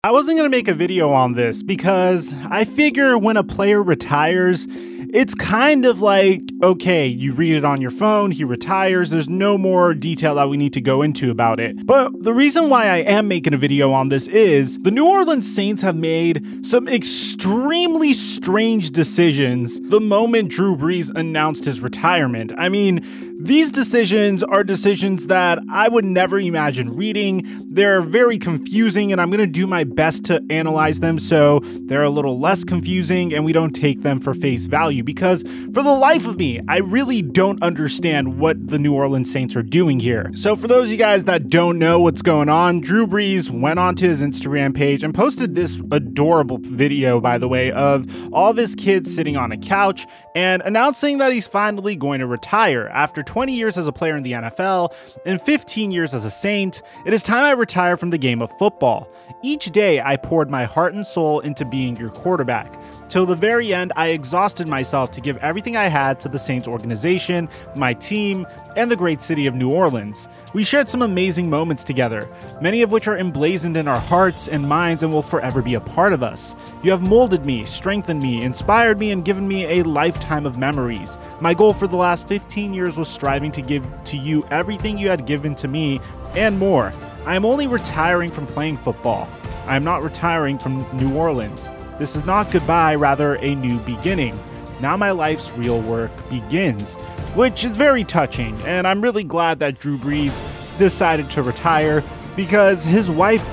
I wasn't going to make a video on this because I figure when a player retires, it's kind of like, okay, you read it on your phone, he retires, there's no more detail that we need to go into about it. But the reason why I am making a video on this is the New Orleans Saints have made some extremely strange decisions the moment Drew Brees announced his retirement. I mean, these decisions are decisions that I would never imagine reading. They're very confusing, and I'm going to do my best to analyze them so they're a little less confusing and we don't take them for face value, because for the life of me, I really don't understand what the New Orleans Saints are doing here. So for those of you guys that don't know what's going on, Drew Brees went onto his Instagram page and posted this adorable video, by the way, of all of his kids sitting on a couch and announcing that he's finally going to retire. After 20 years as a player in the NFL and 15 years as a Saint, it is time I retire from the game of football. Each day I poured my heart and soul into being your quarterback. Till the very end, I exhausted myself to give everything I had to the Saints organization, my team, and the great city of New Orleans. We shared some amazing moments together, many of which are emblazoned in our hearts and minds and will forever be a part of us. You have molded me, strengthened me, inspired me, and given me a lifetime of memories. My goal for the last 15 years was striving to give to you everything you had given to me and more. I am only retiring from playing football. I am not retiring from New Orleans. This is not goodbye, rather a new beginning. Now my life's real work begins, which is very touching, and I'm really glad that Drew Brees decided to retire, because his wife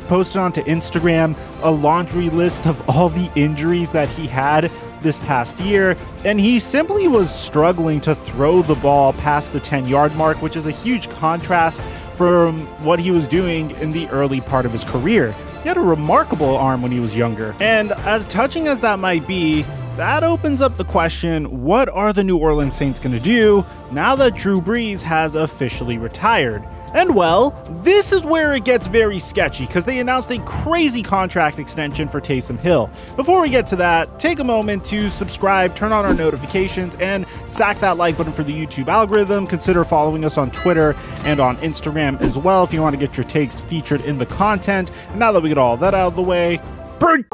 posted onto Instagram a laundry list of all the injuries that he had this past year, and he simply was struggling to throw the ball past the 10-yard mark, which is a huge contrast from what he was doing in the early part of his career. He had a remarkable arm when he was younger. And as touching as that might be, that opens up the question, what are the New Orleans Saints going to do now that Drew Brees has officially retired? And well, this is where it gets very sketchy, because they announced a crazy contract extension for Taysom Hill. Before we get to that, take a moment to subscribe, turn on our notifications, and sack that like button for the YouTube algorithm. Consider following us on Twitter and on Instagram as well if you want to get your takes featured in the content. And now that we get all that out of the way, break!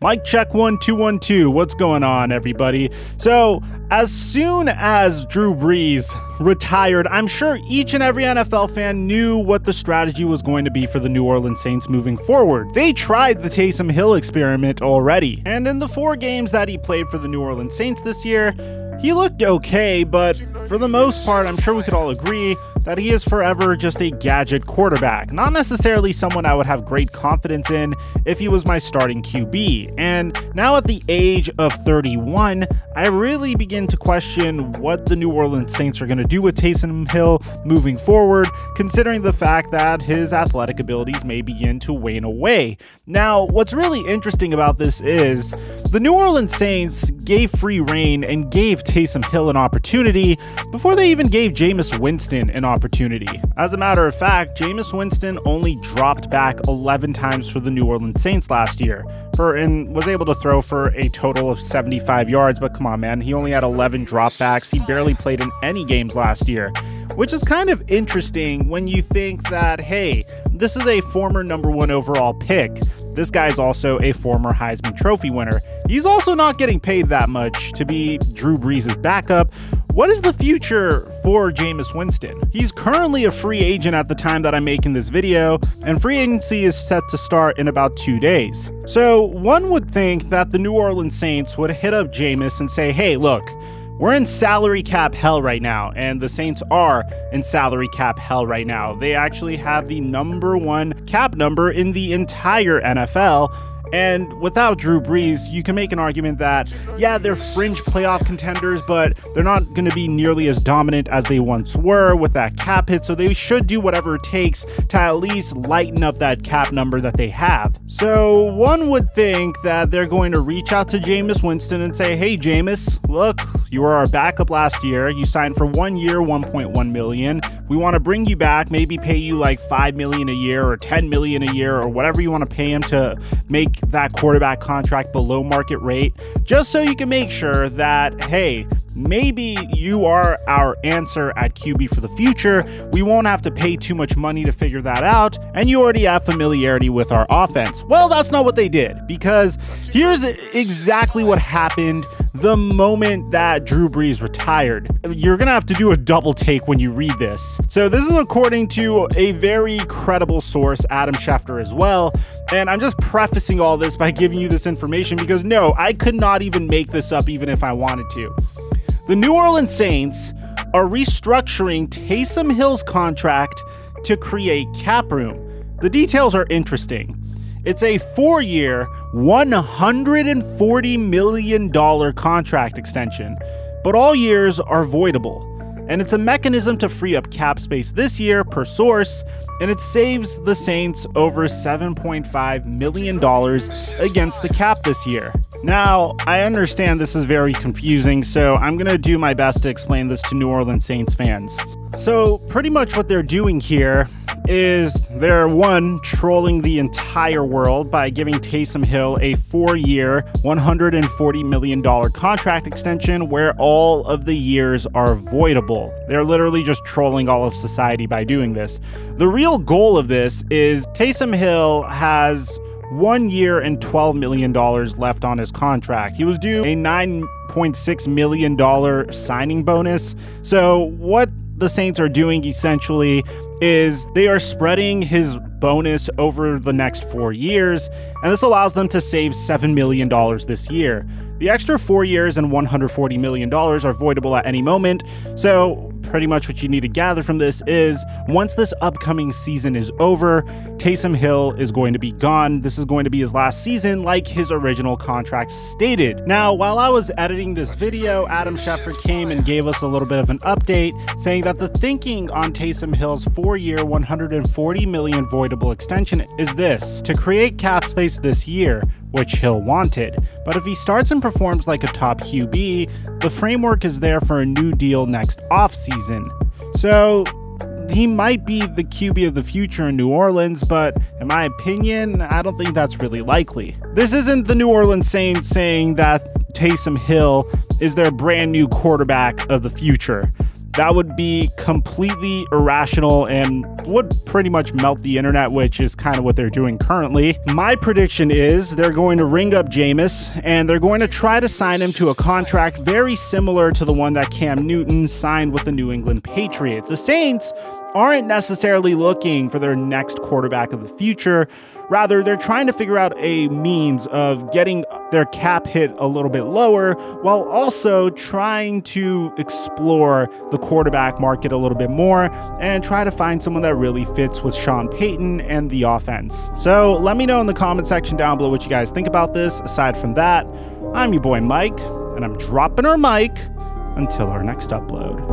Mic check 1 2 1 2. What's going on, everybody? So, as soon as Drew Brees retired, I'm sure each and every NFL fan knew what the strategy was going to be for the New Orleans Saints moving forward. They tried the Taysom Hill experiment already, and in the 4 games that he played for the New Orleans Saints this year, he looked okay, but for the most part, I'm sure we could all agree that he is forever just a gadget quarterback, not necessarily someone I would have great confidence in if he was my starting QB. And now at the age of 31, I really begin to question what the New Orleans Saints are going to do with Taysom Hill moving forward, considering the fact that his athletic abilities may begin to wane away. Now, what's really interesting about this is the New Orleans Saints gave free reign and gave Taysom Hill an opportunity before they even gave Jameis Winston an opportunity. As a matter of fact, Jameis Winston only dropped back 11 times for the New Orleans Saints last year and was able to throw for a total of 75 yards, but come on, man, he only had 11 dropbacks. He barely played in any games last year, which is kind of interesting when you think that, hey, this is a former #1 overall pick. This guy's also a former Heisman Trophy winner. He's also not getting paid that much to be Drew Brees' backup. What is the future for Jameis Winston? He's currently a free agent at the time that I'm making this video, and free agency is set to start in about 2 days. So one would think that the New Orleans Saints would hit up Jameis and say, hey, look, we're in salary cap hell right now, and the Saints are in salary cap hell right now. They actually have the #1 cap number in the entire NFL. And without Drew Brees, you can make an argument that, yeah, they're fringe playoff contenders, but they're not going to be nearly as dominant as they once were with that cap hit, so they should do whatever it takes to at least lighten up that cap number that they have. So one would think that they're going to reach out to Jameis Winston and say, hey, Jameis, look, You were our backup last year. You signed for 1 year, $1.1 million. We want to bring you back, maybe pay you like $5 million a year or $10 million a year or whatever you want to pay him to make that quarterback contract below market rate, just so you can make sure that, hey, maybe you are our answer at QB for the future. We won't have to pay too much money to figure that out, and you already have familiarity with our offense. Well, that's not what they did, because here's exactly what happened the moment that Drew Brees retired. You're gonna have to do a double take when you read this. So this is according to a very credible source, Adam Schefter as well. And I'm just prefacing all this by giving you this information because no, I could not even make this up even if I wanted to. The New Orleans Saints are restructuring Taysom Hill's contract to create cap room. The details are interesting. It's a 4-year, $140 million contract extension, but all years are voidable. And it's a mechanism to free up cap space this year per source, and it saves the Saints over $7.5 million against the cap this year. Now, I understand this is very confusing, so I'm going to do my best to explain this to New Orleans Saints fans. So pretty much what they're doing here is they're, one, trolling the entire world by giving Taysom Hill a 4-year, $140 million contract extension where all of the years are voidable. They're literally just trolling all of society by doing this. The real goal of this is Taysom Hill has 1 year and $12 million left on his contract. He was due a $9.6 million signing bonus. So what the Saints are doing essentially is they are spreading his bonus over the next 4 years, and this allows them to save $7 million this year. The extra 4 years and $140 million are voidable at any moment, so pretty much what you need to gather from this is once this upcoming season is over, Taysom Hill is going to be gone. This is going to be his last season like his original contract stated. Now, while I was editing this video, Adam Schefter came and gave us a little bit of an update saying that the thinking on Taysom Hill's 4-year, $140 million voidable extension is this: to create cap space this year, which Hill wanted. But if he starts and performs like a top QB, the framework is there for a new deal next offseason. So he might be the QB of the future in New Orleans, but in my opinion, I don't think that's really likely. This isn't the New Orleans Saints saying that Taysom Hill is their brand new quarterback of the future. That would be completely irrational and would pretty much melt the internet, which is kind of what they're doing currently. My prediction is they're going to ring up Jameis and they're going to try to sign him to a contract very similar to the one that Cam Newton signed with the New England Patriots. The Saints aren't necessarily looking for their next quarterback of the future. Rather, they're trying to figure out a means of getting their cap hit a little bit lower while also trying to explore the quarterback market a little bit more and try to find someone that really fits with Sean Payton and the offense. So let me know in the comment section down below what you guys think about this. Aside from that, I'm your boy Mike, and I'm dropping our mic until our next upload.